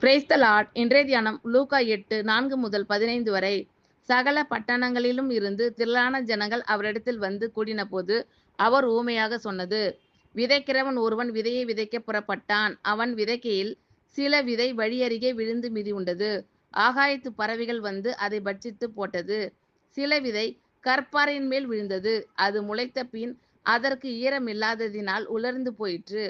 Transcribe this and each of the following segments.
Praise the Lord. இன்றைய தியானம் லூக்கா 8:4 முதல் 15 வரை. சகல பட்டணங்களிலும் இருந்து திரளான ஜனங்கள் அவரிடத்தில் வந்து கூடினபோது அவர் ஊமையாக சொன்னது: விதைக்கிறவன் ஒருவன் விதையை விதைக்க புறப்பட்டான். அவன் விதைக்கையில் சில விதை வழியருகே விழுந்து மிதியுண்டது. ஆகாயத்து பறவைகள் வந்து அதை பட்சித்து போட்டது. சில விதை கற்பாறையின் மேல் விழுந்தது. அது முளைத்த பின் அதற்கு ஈரமில்லாததினால் உலர்ந்து போயிற்று.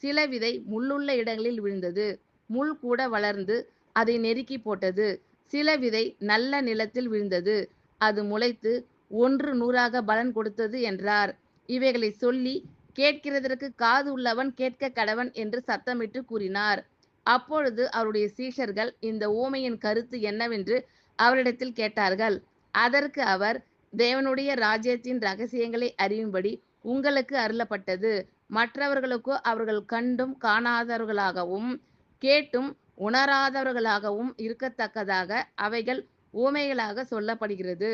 சில விதை முள்ளுள்ள இடங்களில் விழுந்தது. முள் கூட வளர்ந்து அதை நெருக்கி போட்டது. சில விதை நல்ல நிலத்தில் விழுந்தது. அது முளைத்து 100 பலன் கொடுத்தது என்றார். இவைகளை சொல்லி, கேட்கிறதற்கு காது உள்ளவன் கேட்க கடவன் என்று சத்தமிட்டு கூறினார். அப்பொழுது அவருடைய சீஷர்கள் இந்த உவமையின் கருத்து என்னவென்று அவரிடத்தில் கேட்டார்கள். அதற்கு அவர், தேவனுடைய ராஜ்யத்தின் ரகசியங்களை அறியும்படி உங்களுக்கு அருளப்பட்டது. மற்றவர்களுக்கோ அவர்கள் கண்டும் காணாதவர்களாகவும் கேட்டும் உணராதவர்களாகவும் இருக்கத்தக்கதாக அவைகள் ஊமைகளாக சொல்லப்படுகிறது.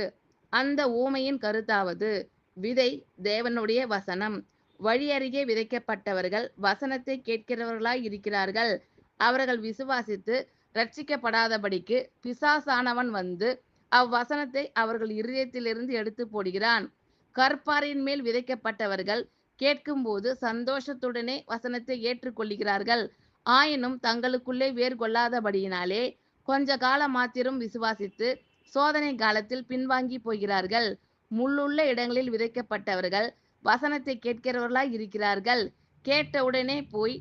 அந்த ஊமையின் கருத்தாவது: விதை தேவனுடைய வசனம். வழியருகே விதைக்கப்பட்டவர்கள் வசனத்தை கேட்கிறவர்களாய் இருக்கிறார்கள். அவர்கள் விசுவாசித்து இரட்சிக்கப்படாதபடிக்கு பிசாசானவன் வந்து அவ்வசனத்தை அவர்கள் இருதயத்திலிருந்து எடுத்து போடுகிறான். கற்பாறையின் மேல் விதைக்கப்பட்டவர்கள் கேட்கும்போது சந்தோஷத்துடனே வசனத்தை ஏற்றுக்கொள்கிறார்கள். ஆயினும் தங்களுக்குள்ளே வேர் கொள்ளாதபடியினாலே கொஞ்ச காலம் மாத்திரம் விசுவாசித்து சோதனை காலத்தில் பின்வாங்கி போகிறார்கள். முள்ளுள்ள இடங்களில் விதைக்கப்பட்டவர்கள் வசனத்தை கேட்கிறவர்களாய் இருக்கிறார்கள். கேட்டவுடனே போய்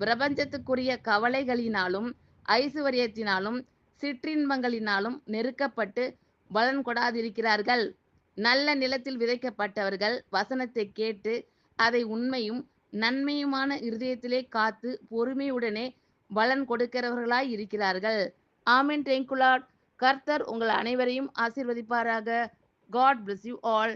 பிரபஞ்சத்துக்குரிய கவலைகளினாலும் ஐசுவரியத்தினாலும் சிற்றின்பங்களினாலும் நெருக்கப்பட்டு பலன் கொடாதிருக்கிறார்கள். நல்ல நிலத்தில் விதைக்கப்பட்டவர்கள் வசனத்தை கேட்டு அதை உண்மையும் நன்மையுமான இருதயத்திலே காத்து பொறுமையுடனே பலன் கொடுக்கிறவர்களாய் இருக்கிறார்கள். ஆமென். Thank you Lord. கர்த்தர் உங்கள் அனைவரையும் ஆசீர்வதிப்பாராக. God bless you all.